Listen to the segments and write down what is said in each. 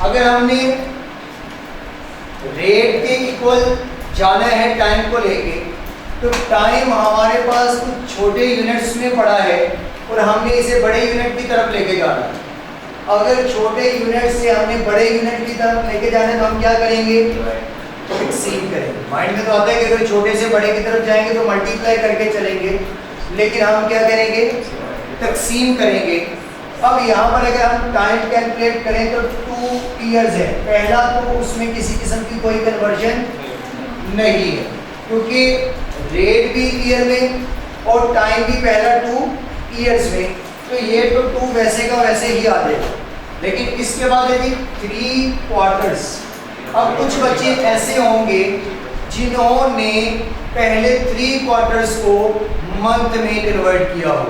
अगर हमने रेट के इक्वल जाना है टाइम को लेके, तो टाइम हमारे पास कुछ छोटे यूनिट्स में पड़ा है और हमने इसे बड़े यूनिट की तरफ लेके जाना है। अगर छोटे यूनिट से हमने बड़े यूनिट की तरफ लेके जाना है तो हम क्या करेंगे? तकसीम करेंगे। माइंड में तो आता है कि अगर छोटे से बड़े की तरफ जाएंगे तो मल्टीप्लाई करके चलेंगे, लेकिन हम क्या करेंगे? तकसीम करेंगे। अब यहाँ पर अगर हम टाइम कैलकुलेट करें तो 2 ईयर्स है। पहला तो उसमें किसी किस्म की कोई कन्वर्जन नहीं है, क्योंकि रेट भी ईयर में और टाइम भी पहला 2 ईयर्स में, तो ये तो 2 वैसे का वैसे ही आ जाएगा। लेकिन इसके बाद है जी 3 क्वार्टर्स। अब कुछ बच्चे ऐसे होंगे जिन्होंने पहले 3 क्वार्टर्स को मंथ में कन्वर्ट किया हो।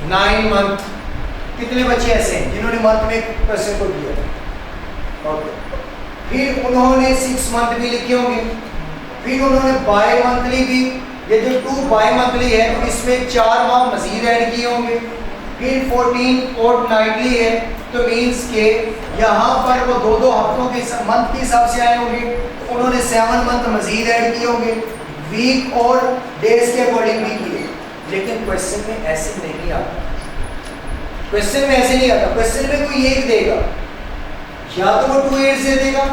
9 मंथ। कितने बच्चे ऐसे हैं जिन्होंने मंथ में क्वेश्चन को किया? ओके। फिर उन्होंने 6 मंथ भी लिखे होंगे, फिर उन्होंने बाय मंथली भी, ये जो 2 बाय मंथली है तो इसमें 4 माह मजीद ऐड किए होंगे। फिर 14 फोर्टनाइटली है, तो मीन्स के यहाँ पर वो 2-2 हफ्तों के मंथ के हिसाब से आए होंगे, तो उन्होंने 7 मंथ मजीद ऐड किए होंगे, वीक और डेज के अकॉर्डिंग भी किए। लेकिन क्वेश्चन में ऐसे नहीं आता। क्वेश्चन में ऐसे नहीं आता। क्वेश्चन में कोई एक देगा, या तो वो 2 ईयर्स दे देगा,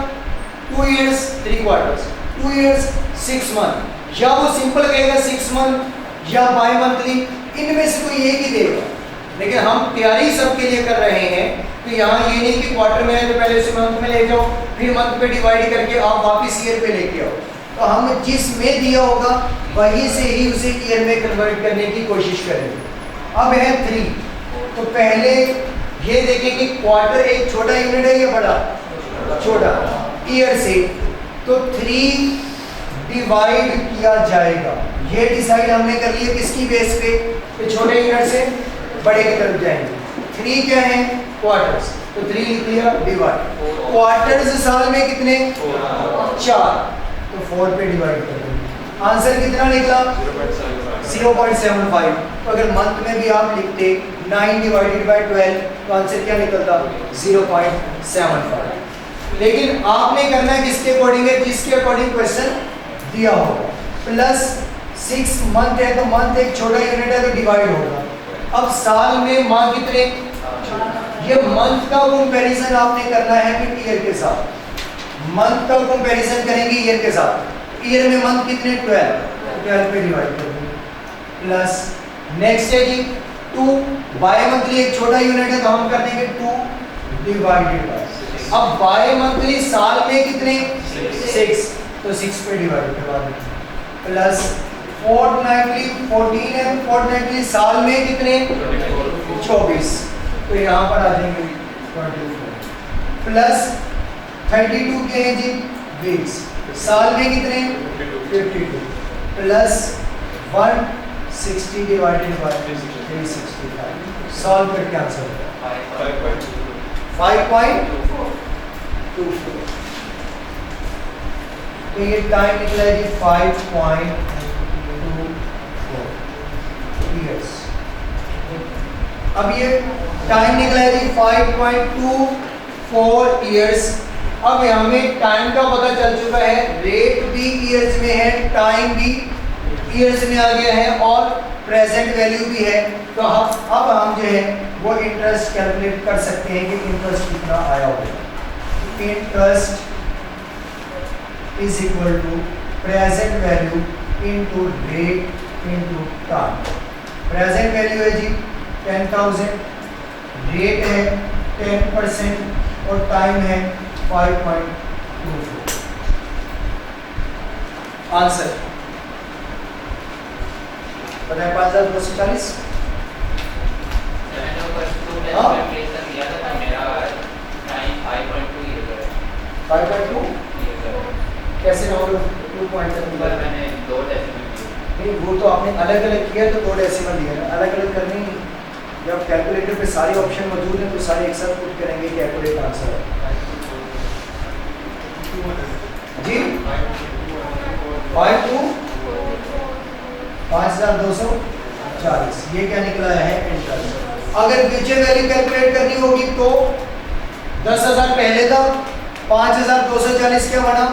2 ईयर्स 3 क्वार्टर्स, 2 ईयर्स 6 मंथ, या वो सिंपल कहेगा 6 मंथ या बाय मंथली, इनमें से कोई एक ही देगा। लेकिन हम तैयारी सबके लिए कर रहे हैं, तो यहाँ ये नहीं कि क्वार्टर में है तो पहले उसे मंथ में ले जाओ, फिर मंथ पे डिवाइड करके आप वापस ईयर पे लेके आओ। तो हम जिस में दिया होगा वहीं से ही उसे ईयर में कन्वर्ट करने की कोशिश करेंगे। अब है 3, तो पहले ये देखें कि क्वार्टर एक छोटा यूनिट है या बड़ा? छोटा। ईयर से तो 3 डिवाइड किया जाएगा। ये डिसाइड हमने कर लिया किसकी बेस पे? तो छोटे यूनिट से बड़े की तरफ जाएंगे। 3 क्या है? क्वार्टर्स। तो 3 लिख दिया, डिवाइड। क्वार्टर्स साल में कितने? 4, तो 4 पे डिवाइड कर देंगे। आंसर कितना निकला? 0.75। तो अगर मंथ में भी आप लिखते 9 डिवाइडेड बाय 12 तो आंसर क्या निकलता? 0.75। लेकिन आपने करना है किसके अकॉर्डिंग है? जिसके अकॉर्डिंग क्वेश्चन दिया होगा। प्लस 6 मंथ है तो मंथ एक छोटा यूनिट है तो डिवाइड होगा। अब साल में माह कितने? ये मंथ का कंपैरिजन आपने करना है फिर ईयर के साथ। मंथ का कंपैरिजन करेंगे ईयर के साथ। ईयर में मंथ कितने? 12 पे डिवाइड कर देंगे। प्लस नेक्स्ट है जी 2 बाय मंथली, एक छोटा यूनिट है तो हम कर देंगे 2 डिवाइडेड बाय। अब बाय मंथली साल में कितने? 6, तो 6 पे डिवाइड करवा देंगे। प्लस फोर्टनाइटली 14 है तो फोर्टनाइटली साल में कितने? 24, तो यहाँ पर आ जाएंगे 24। प्लस 32 के हैं जी वीक्स, साल में कितने? 52। Plus 160 divided by 365। सॉल्व करके आंसर होगा 5.24। तो ये टाइम निकला है जी 5.24 ईयर्स। अब ये टाइम निकला है जी 5.24 ईयर्स। अब हमें टाइम का पता चल चुका है, रेट भी ईयर्स में है, टाइम भी ईयर्स में आ गया है और प्रेजेंट वैल्यू भी है। तो अब हम जो है वो इंटरेस्ट कैलकुलेट कर सकते हैं कि इंटरेस्ट कितना आया होगा। Interest is equal to present value into rate into time. Present value है जी 10,000, रेट है 10% और टाइम है 5.24। आंसर पता है 5,240। हाँ 5.2 कैसे होगा? 2.7 मैंने 2 डेसिमल नहीं, वो तो आपने अलग अलग किया तो 2 डेसिमल दिया ना, अलग अलग करनी नहीं। जब कैलकुलेटर पे सारे ऑप्शन मौजूद हैं तो सारे एक साथ पुट करेंगे, कैलकुलेट आंसर जी 5,240। ये क्या निकला है? इंटरेस्ट। अगर फ्यूचर वैल्यू कैलकुलेट करनी होगी तो 10,000 पहले था, 5,240 क्या बना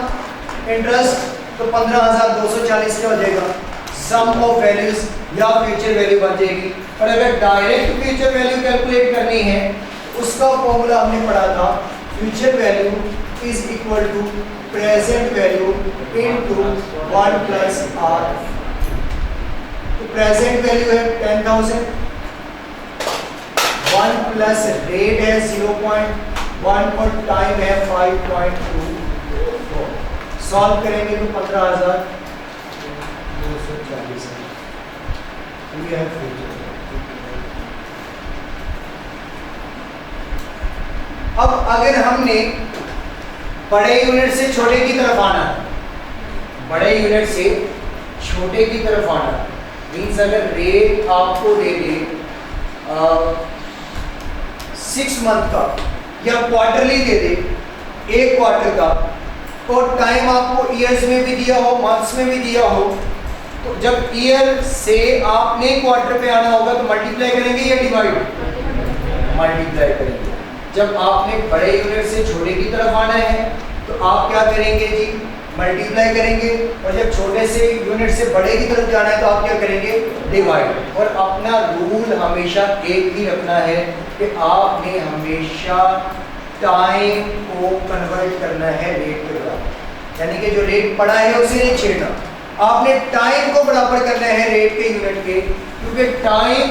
इंटरेस्ट, तो 15,240 क्या हो जाएगा सम ऑफ वैल्यूज या फ्यूचर वैल्यू बन जाएगी। और अगर डायरेक्ट फ्यूचर वैल्यू कैलकुलेट करनी है, उसका फॉर्मूला हमने पढ़ा था, future value is equal to present value into 1 plus r. तो प्रेजेंट वैल्यू है 10,000, 1 प्लस रेट है 0.1 और टाइम है 5.2। सॉल्व करेंगे तो 15,240 है। अब अगर हमने बड़े यूनिट से छोटे की तरफ आना, बड़े यूनिट से छोटे की तरफ आना मीन्स अगर रेट आपको दे दे 6 मंथ का या क्वार्टरली दे दे 1 क्वार्टर का, और टाइम आपको ईयर्स में भी दिया हो, मंथ्स में भी दिया हो, तो जब ईयर से आपने क्वार्टर पे आना होगा तो मल्टीप्लाई करेंगे या डिवाइड? मल्टीप्लाई करेंगे। जब आपने बड़े यूनिट से छोटे की तरफ आना है तो आप क्या करेंगे जी? मल्टीप्लाई करेंगे। और जब छोटे से यूनिट से बड़े की तरफ जाना है तो आप क्या करेंगे? डिवाइड। और अपना रूल हमेशा एक ही रखना है कि आपने हमेशा टाइम को कन्वर्ट करना है रेट के बराबर, यानी कि जो रेट पड़ा है उसे नहीं छेड़ना, आपने टाइम को बराबर करना है रेट के यूनिट के, क्योंकि टाइम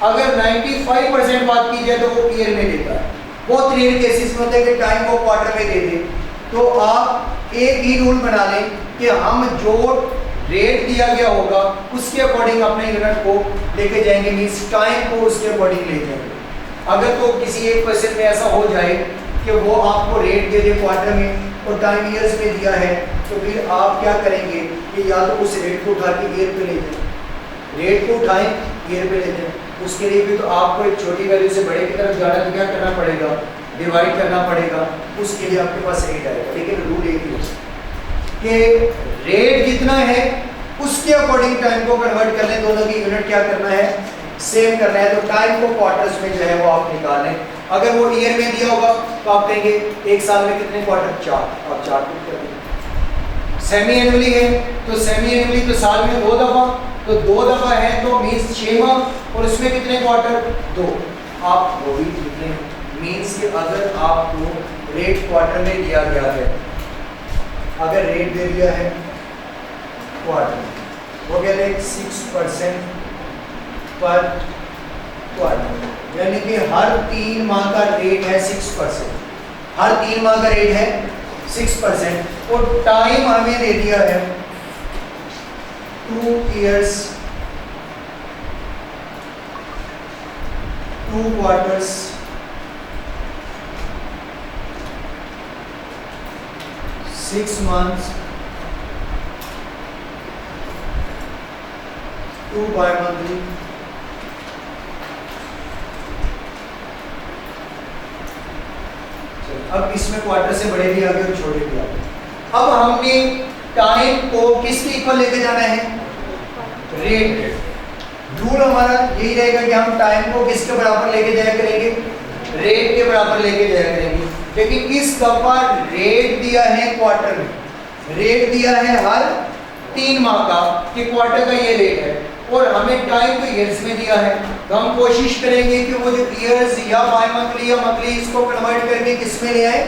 अगर 95% बात की जाए तो वो ईयर में देता है। बहुत रेयर केसेस में होता है कि टाइम को क्वार्टर में दे दे। तो आप एक ही रूल बना लें कि हम जो रेट दिया गया होगा उसके अकॉर्डिंग अपने यूनिट को लेके जाएंगे, मीन्स टाइम को उसके अकॉर्डिंग ले जाएंगे। अगर तो किसी एक क्वेश्चन में ऐसा हो जाए कि वो आपको रेट दे दे क्वार्टर में और टाइम ईयर्स में दिया है, तो फिर आप क्या करेंगे कि या तो उस रेट को उठा के ईयर पे ले जाएं, रेट को उठाएं ईयर पे ले जाएं। उसके लिए भी तो आपको एक छोटी वैल्यू से बड़े की तरफ जाना तो क्या करना पड़ेगा? डिवाइड करना पड़ेगा। उसके लिए आपके पास रेट आएगा, लेकिन रूल एक ही है कि रेट जितना है उसके अकॉर्डिंग टाइम को कन्वर्ट कर लें। दोनों की यूनिट क्या करना है? सेम करना है। तो टाइम को क्वार्टर्स में जो है वो आप निकाल लें। अगर वो ईयर में दिया होगा तो आप कहेंगे एक साल में कितने क्वार्टर? 4, आप 4 पुट कर देंगे। सेमी एनुअली है तो सेमी एनुअली तो साल में 2 दफ़ा, तो 2 दफ़ा है तो मीन्स 6 माह, और उसमें कितने क्वार्टर? 2। आप वो भी लिख लें। मीन्स कि अगर आपको रेट क्वार्टर में दिया गया है, अगर रेट दे दिया है क्वार्टर, वो कहते हैं 6% पर क्वार्टर, यानी कि हर 3 माह का रेट है 6%, हर 3 माह का रेट है 6%। और टाइम हमें दे दिया है 2 years 2 quarters 6 months 2 bi-monthly अब इसमें क्वार्टर से बड़े भी आ गए और छोटे भी आ गए। अब हमने टाइम को किसके इक्वल लेके जाना है? रेट। रूल हमारा यही रहेगा कि हम टाइम को किसके बराबर लेके जाया करेंगे? रेट के बराबर लेके जाया करेंगे। लेकिन इस दफा रेट दिया है क्वार्टर में, रेट दिया है हर 3 माह का कि क्वार्टर का ये रेट है, और हमें टाइम तो ईयर्स में दिया है। तो हम कोशिश करेंगे कि वो जो ईयर्स या बाई मंथली या मंथली इसको कन्वर्ट करके किस में ले आए?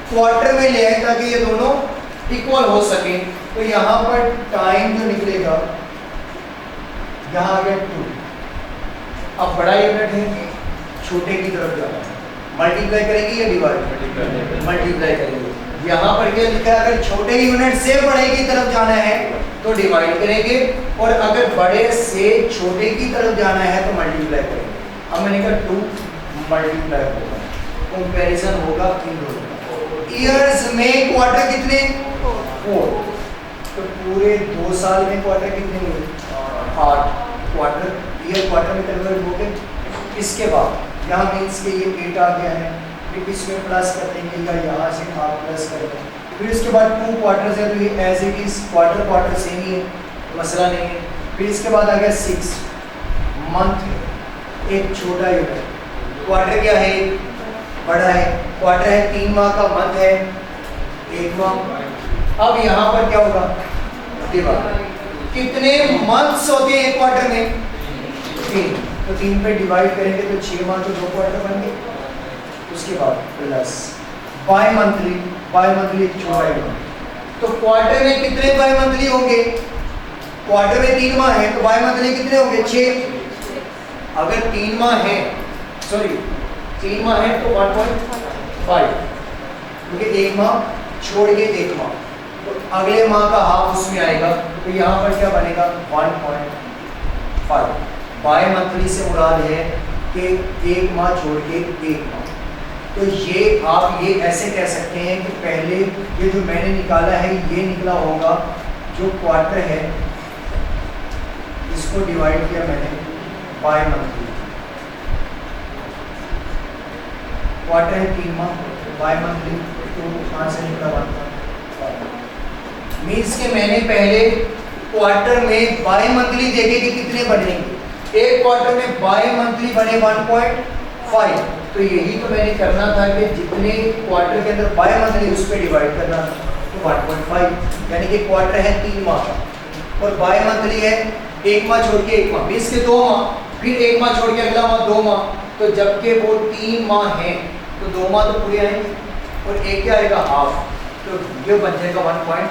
क्वार्टर में ले आए, ताकि ये दोनों इक्वल हो सके। तो यहाँ पर टाइम जो निकलेगा यहाँ आ गया 2। अब बड़ा यूनिट है, छोटे की तरफ जाना है, मल्टीप्लाई करेंगे या डिवाइड? मल्टीप्लाई करेंगे। यहाँ पर क्या लिखा है? अगर छोटे यूनिट से बड़े की तरफ जाना है तो डिवाइड करेंगे, और अगर बड़े से छोटे की तरफ जाना है तो मल्टीप्लाई करेंगे। अब मैंने कहा 2 मल्टीप्लाई होगा, कंपैरिजन होगा इन दोनों। ईयर्स में क्वार्टर कितने? 4। तो पूरे 2 साल में क्वार्टर कितने हुए? 8 क्वार्टर। ईयर क्वार्टर में कन्वर्ट हो गए। इसके बाद यहाँ मीन्स के ये 8 आ गया है, फिर इसमें प्लस कर देंगे या यहाँ से आप प्लस कर देंगे। फिर इसके बाद 2 क्वार्टर्स है तो ये as it is quarter quarter same ही है, मसला नहीं है। फिर इसके बाद आ गया 6 मंथ, एक छोटा यूनिट। क्वार्टर क्या है? बड़ा है, क्वार्टर है 3 माह का, मंथ है 1 माह। अब यहाँ पर क्या होगा, डिवाइड, कितने मंथ्स होते हैं एक क्वार्टर में, 3, तो 3 पे डिवाइड करेंगे तो 6 माह तो 2 क्वार्टर बन गए। उसके बाद plus bimonthly, bimonthly तो क्वार्टर में कितने बाय मंथली होंगे, क्वार्टर में 3 माह है तो बाय मंथली कितने होंगे, 6। अगर 3 माह है, सॉरी 3 माह है तो 1.5, क्योंकि 1 माह छोड़ के 1 माह, तो अगले माह का हाफ उसमें आएगा, तो यहाँ पर क्या बनेगा 1.5। बाय मंथली से मुराद है कि 1 माह छोड़ के 1 माह। तो ये आप ये ऐसे कह सकते हैं कि पहले ये जो मैंने निकाला है ये निकला होगा, जो क्वार्टर है इसको डिवाइड किया मैंने बाय मंथली, क्वार्टर है 3 माह, बाय मंथली तो कहाँ से निकला 1.5। मीन्स के मैंने पहले क्वार्टर में बाय मंथली देखे कि कितने बनेंगे, एक क्वार्टर में बाय मंथली बने 1.5, तो यही तो मैंने करना था कि जितने क्वार्टर के अंदर बाय मंथली उस पर डिवाइड करना, तो 1.5, यानी कि क्वार्टर है 3 माह का और बाय मंथली है 1 माह छोड़ के 1 माह, 20 के 2 माह, फिर 1 माह छोड़ के अगला माह 2 माह, तो जबकि वो 3 माह हैं तो 2 माह तो पूरे आएंगे और एक क्या आएगा हाफ, तो ये बन जाएगा 1.5।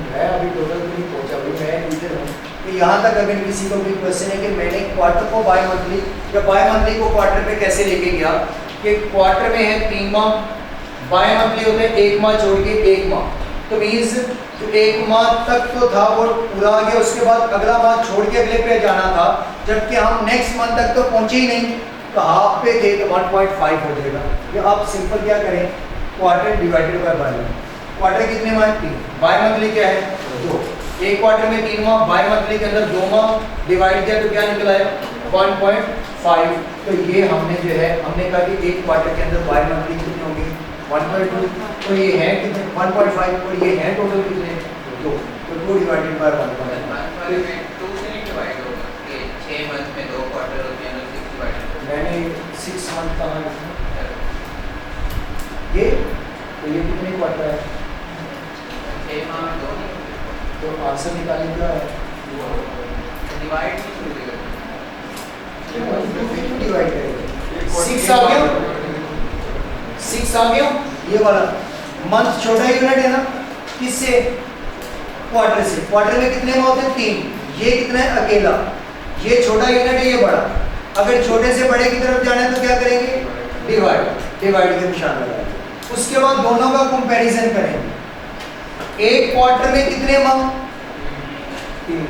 मैं अभी टोटल नहीं पहुंचा, मैं टीचर हूँ, तो यहाँ तक अगर किसी को भी क्वेश्चन है कि मैंने क्वार्टर को बाय मंथली या बाय मंथली को क्वार्टर पे कैसे लेके गया, कि क्वार्टर में है 3 माह, बाय मंथली होते हैं 1 माह छोड़ के 1 माह, तो मीन्स जो 1 माह तक तो था वो पूरा आ गया, उसके बाद अगला माह छोड़ के अगले पे जाना था, जबकि हम नेक्स्ट मंथ तक तो पहुंचे ही नहीं, तो हाफ पे थे तो 1.5 हो जाएगा। ये आप सिंपल क्या करें, quarter divided by by, quarter कितने माह 3, बाय मंथली क्या है 2, एक क्वार्टर में 3 माह, बाय मंथली के अंदर 2 माह, डिवाइड किया तो क्या निकला है 1.5। तो ये हमने जो है हमने कहा कि एक क्वार्टर के अंदर बाय मंथली कितनी होगी 1.2, तो ये है कितने 1.5 और ये है टोटल कितने 2, तो 2 डिवाइडेड बाय 1.5। 2 से नहीं डिवाइड होगा कि 6 मंथ में 2 क्वार्टर होते हैं, 6 डिवाइड मैंने 6 मंथ कहा ये, तो ये कितने क्वार्टर है 6 माह में 2, तो आंसर निकालने क्या है, डिवाइड नहीं करेगा, डिवाइड करेंगे 6 आ गया, 6 आ गया, ये वाला मंथ छोटा यूनिट है ना, किससे क्वार्टर से, क्वार्टर में कितने माह होते हैं 3, ये कितना है अकेला, ये छोटा यूनिट है ये बड़ा, अगर छोटे से बड़े की तरफ जाना है तो क्या करेंगे डिवाइड, डिवाइड के निशान लगाएंगे, उसके बाद दोनों का कंपैरिजन करेंगे, एक क्वार्टर में कितने माह 3,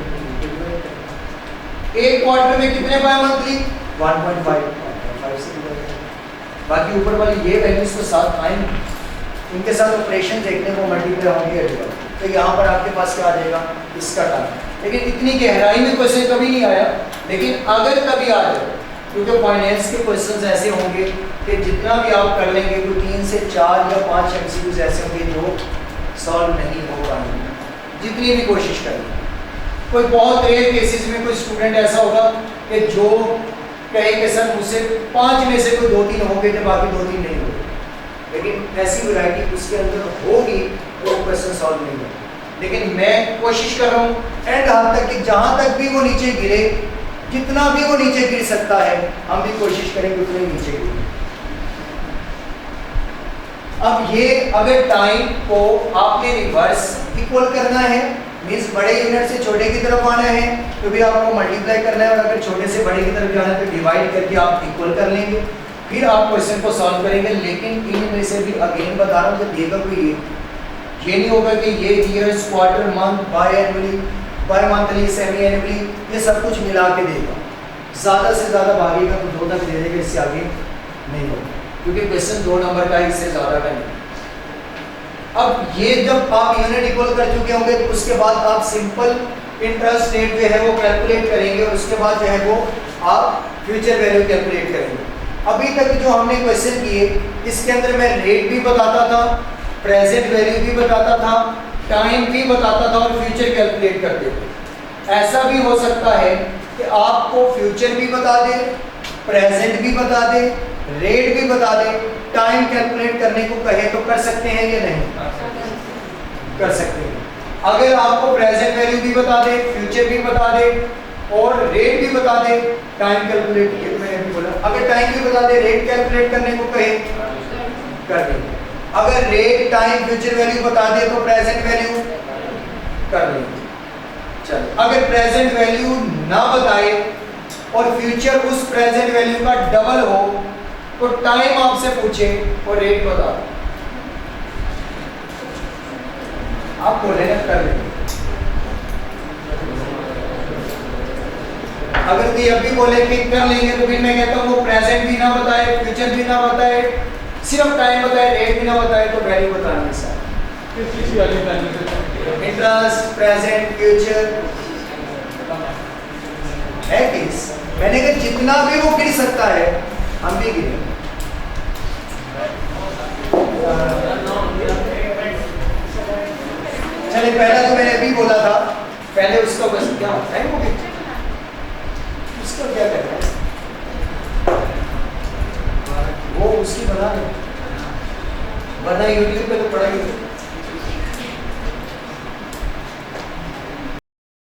एक क्वार्टर में कितने बाय मंथली 1.5 से डिवाइड, बाकी ऊपर वाली ये वैल्यूज तो साथ आएंगे, इनके साथ ऑपरेशन देखने को मल्टीप्लाई होंगे, तो यहाँ पर आपके पास क्या आ जाएगा इसका टाइम। लेकिन इतनी गहराई में क्वेश्चन कभी नहीं आया, लेकिन अगर कभी आ जाए, क्योंकि फाइनेंस के क्वेश्चंस ऐसे होंगे कि जितना भी आप कर लेंगे तो 3 से 4 या 5 एमसीक्यूज ऐसे होंगे जो सॉल्व नहीं हो पाएंगे, जितनी भी कोशिश करें। कोई बहुत रेयर केसेस में कोई स्टूडेंट ऐसा होगा कि जो कहे कि सर मुझसे 5 में से कोई 2-3 होंगे जब बाकी 2-3 नहीं होंगे, लेकिन ऐसी वैरायटी उसके अंदर होगी तो क्वेश्चन सॉल्व नहीं होगा। लेकिन मैं कोशिश कर रहा हूँ एंड हाथ तक कि जहाँ तक भी वो नीचे गिरे, जितना भी वो नीचे गिर सकता है हम भी कोशिश करेंगे उतने नीचे गिरे। अब ये अगर टाइम को आपने रिवर्स इक्वल करना है, मीन्स बड़े यूनिट से छोटे की तरफ आना है तो भी आपको मल्टीप्लाई करना है, और अगर छोटे से बड़े की तरफ जाना है तो डिवाइड करके आप इक्वल कर लेंगे, फिर आप क्वेश्चन को सॉल्व करेंगे। लेकिन इनमें से भी अगेन बता रहा हूँ कि देगा कोई ये नहीं होगा कि ये years, quarter, month, biannually, bimonthly, semiannually, ये सब कुछ मिला के देगा। ज़्यादा से ज़्यादा भागेगा तो 2 तक दे देगा, इससे आगे नहीं होगा, क्योंकि क्वेश्चन 2 नंबर का, इससे ज़्यादा का नहीं। अब ये जब आप यूनिट इक्वल कर चुके होंगे तो उसके बाद आप सिंपल इंटरेस्ट रेट जो है वो कैलकुलेट करेंगे, और उसके बाद जो है वो आप फ्यूचर वैल्यू कैलकुलेट करेंगे। अभी तक जो हमने क्वेश्चन किए इसके अंदर मैं रेट भी बताता था, प्रेजेंट वैल्यू भी बताता था, टाइम भी बताता था और फ्यूचर कैलकुलेट करते थे। ऐसा भी हो सकता है कि आपको फ्यूचर भी बता दे, प्रेजेंट भी बता दे, रेट भी बता दे, टाइम कैलकुलेट करने को कहे तो कर सकते हैं या नहीं? कर सकते हैं। अगर आपको प्रेजेंट वैल्यू भी बता दे, फ्यूचर भी बता दे और रेट भी बता दे, टाइम कैलकुलेट मैंने भी बोला, अगर टाइम भी बता दे, रेट कैलकुलेट करने को कहे कर देंगे। अगर रेट, टाइम, फ्यूचर वैल्यू बता दे तो प्रेजेंट वैल्यू कर लेंगे। चलो, अगर प्रेजेंट वैल्यू ना बताए और फ्यूचर उस प्रेजेंट वैल्यू का डबल हो तो टाइम आपसे पूछे और रेट बता दो, आप बोले ना कर लेंगे। अगर कोई अभी बोले कि कर लेंगे तो फिर मैं कहता हूँ वो प्रेजेंट भी ना बताए, फ्यूचर भी ना बताए, सिर्फ टाइम बताए, रेट भी ना बताए तो वैल्यू बताना है। इंटरेस्ट, प्रेजेंट, फ्यूचर है किस, मैंने कहा जितना भी वो गिर सकता है हम भी गिरे। चलिए, पहला तो मैंने अभी बोला था, पहले उसका बस क्या होता है वो उसका क्या करना है वो उसकी बना दे, वरना यूट्यूब पे तो पढ़ाई